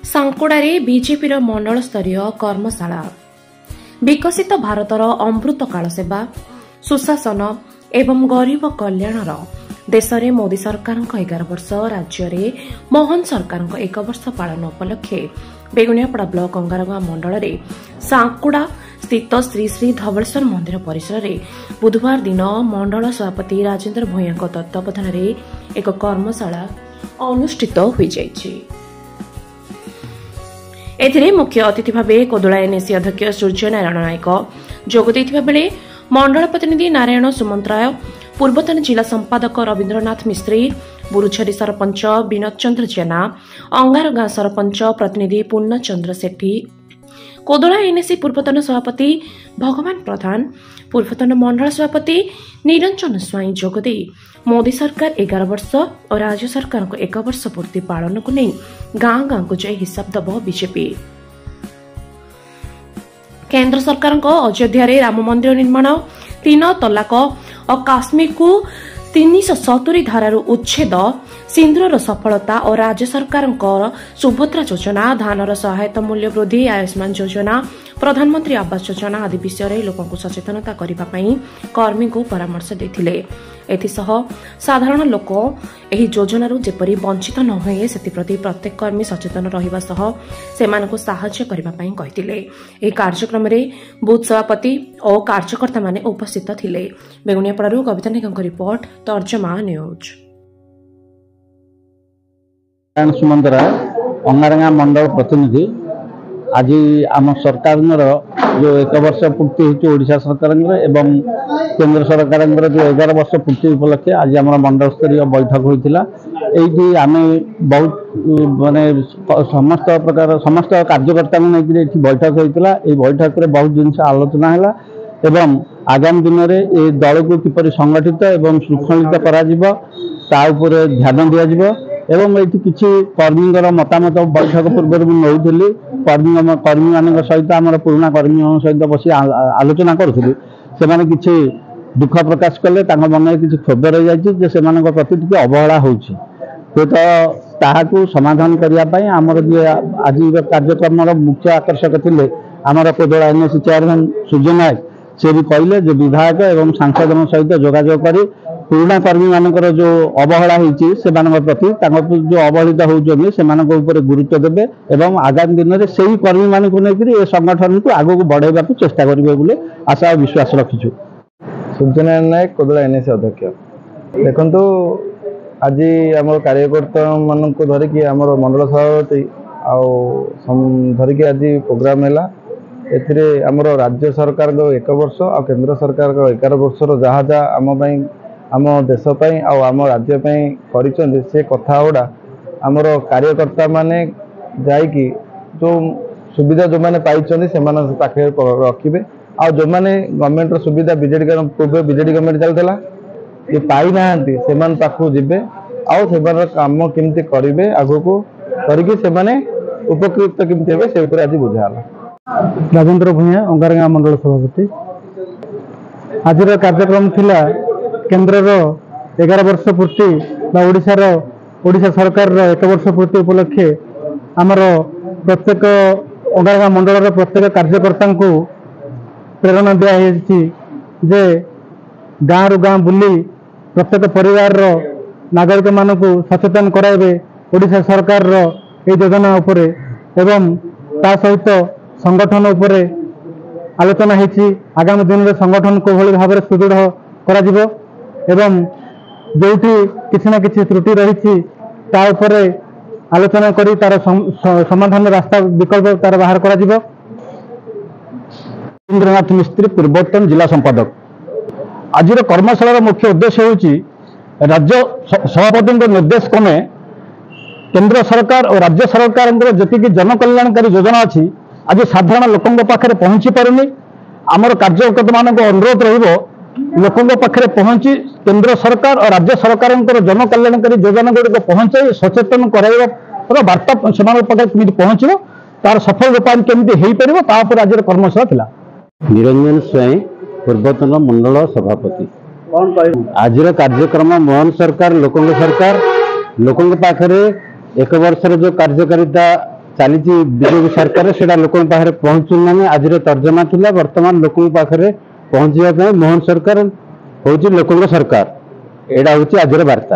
सांकुड़ारे BJP मंडल स्तरीय कर्मशाला विकसित भारतर अमृतकाल सेवा सुशासन एवं गरीब कल्याणर देश में मोदी सरकार 11 वर्ष राज्य में मोहन सरकार 1 वर्ष पालन उपलक्षे बेगुनियापड़ा ब्लॉक अंगारगां मंडल में सांकुड़ा स्थित श्री श्री धवलेश्वर मंदिर परिसर में बुधवार दिन मंडल सभापति राजेन्द्र भूया तत्वावधान में एक कर्मशाला अनुष्ठित हो जाइछि। एथिरे मुख्य अतिथि भाव कोदोला एनएसी अध्यक्ष सूर्य नारायण नायक जोग देथिबा बेले मंडल प्रतिनिधि नारायण सुमंतराय पूर्वतन जिला संपादक रवीन्द्रनाथ मिस्त्री बुरुछरी सरपंच विनोद चंद्र जेना अंगारगां सरपंच प्रतिनिधि पूर्णचंद्र सेठी कोदोला एनएसी पूर्वतन सभापति भगवान प्रधान पूर्वतन मंडल सभापति निरंजन स्वाई जोगदे मोदी सरकार 11 वर्ष और राज्य सरकार को 1 वर्ष पूर्ति पालन को नहीं गांव गांव को जाई हिसाब दब बीजेपी। केंद्र सरकार को अयोध्या रे राम मंदिर निर्माण 3 तलाक और काश्मीर को 370 धारारू उच्छेद सिंदूर सफलता और राज्य सरकार सुभद्रा योजना धानर सहायता मूल्य वृद्धि आयुष्मान योजना प्रधानमंत्री आवास योजना आदि विषय में लोक सचेतनता करने कर्मी को परामर्श देथिले। एथिसह साधारण लोक एही योजनारू जेपरि वंचित न होए सेतिप्रति प्रत्येक कर्मी सचेतन रहिबा सह सेमानकु सहायता करिबा पई कहिथिले। एही कार्यक्रम रे बूथ सभापति और कार्यकर्ता माने उपस्थित थिले। बेगुनियापड़ारू कविता निगमक रिपोर्ट तर्जमा न्यूज। सुमंतरा अंगारगां मंडल प्रतिनिधि आज आम सरकार जो 1 वर्ष पूर्ति होती ओडिशा सरकार एवं केंद्र सरकार जो 11 वर्ष पूर्ति उपलक्षे आज आम मंडल स्तरीय बैठक होता ये आम बहुत माने समस्त प्रकार समस्त कार्यकर्ता नहीं बैठक होता ये बैठक में बहुत जिन आलोचना है एवं आगामी दिन में ये दल को किपर संगठित एवं श्रृंखलित कर ध्यान दिया एवं ये किसी कर्मी मतामत बैठक पूर्व नौली कर्मी मान सहित आम पुराणा कर्मी सहित बस आलोचना करुँगी से किसी दुख प्रकाश कले मन में किसी क्षोभ रही से प्रति टी अवहेला हो समाधान करने आमर जी आज कार्यक्रम मुख्य आकर्षक थे आमर कोदोला एनएसी चेयरमैन सूर्य नायक से भी कहले जो विधायक एवं सांसद सहित जोगाजोग कर पुराणा कर्मी मानकर जो अवहेला होती प्रति जो अवहेलित होती से गुरुत्व देवे एवं आगामी दिन में से ही कर्मी मान को लेकर संगठन को आगू बढ़ावा चेष्टा करेंगे आशा और विश्वास रखीचु। सूर्यनारायण नायक कोदोला एनएसी अध्यक्ष देखु आज आम कार्यकर्ता मान धरिकी आम मंडल सभापति धरिकी आज प्रोग्राम है एथिरे आमर राज्य सरकार 1 वर्ष और केंद्र सरकार 11 वर्षर जहाँ जहाँ आम आम देशपाई आम राज्यपाई कर से कथा गुड़ा आमर कार्यकर्ता माने जाइकी जो सुविधा जो मैंने पाई से पाखे रखिए आ जो मैंने गवर्नमेंट सुविधा बीजेडी पूर्व बीजेडी गवर्नमेंट चलता ये पाई ना से पाखु जीवे आम कम केमती करेंगे आगु को करके उपकृत केमती हे से आज बुझाला। राजेन्द्र भूया अंगारगां मंडल सभापति आज कार्यक्रम थिला केंद्र 11 वर्ष पूर्ति ओडिशा सरकार 1 वर्ष पूर्ति उपलक्षे आमर प्रत्येक अंगारगां मंडल प्रत्येक कार्यकर्ता को प्रेरणा दिखाई जे गाँव रु गाँ बुली प्रत्येक परिवार नागरिक मान सचेतन कराइबे ओडिशा सरकार योजना उपरे एवं ता सहित संगठन उपरे आलोचना होती आगामी दिन में संगठन को भली भाव सुदृढ़ करा एवं जो किसी ना किसी त्रुटि रही आलोचना करी तार समाधान रास्ता विकल्प तार बाहर करा रवीन्द्रनाथ मिस्त्री पूर्वतन जिला संपादक आज कर्मशाला मुख्य उद्देश्य होची राज्य सभापति निर्देश क्रमे केंद्र सरकार और राज्य सरकार जी जनकल्याणकारी योजना अच्छी आज साधारण लोकों पाखे पहुंची पारुनी आमर कार्यकर्ता मान अनुरोध रोकों पाखे पहुंची केंद्र सरकार और राज्य सरकार जनकल्याणकारी योजना गुड़िक पहुंचाई सचेतन कराइबार वार्ता से पहुंचो तार सफल रूपायन केमती हो पार आज कर्मशाला थिला। निरंजन स्वाई पूर्वतन मंडल सभापति आज कार्यक्रम मोहन सरकार लोकों पाखे 1 वर्षर जो कार्यकारिता ଚାଲିଛି ବିଜେପି ସରକାର ସେଟା ଲୋକଙ୍କ ପାଖରେ ପହଞ୍ଚୁନାହିଁ। ଆଜିର ତର୍ଜମା ଥିଲା ବର୍ତ୍ତମାନ ଲୋକଙ୍କ ପାଖରେ ପହଞ୍ଚିବା ପାଇଁ ମୋହନ ସରକାର ହେଉଛି ଲୋକଙ୍କ ସରକାର। ଏଇଟା ହେଉଛି ଆଜିର ବାର୍ତ୍ତା।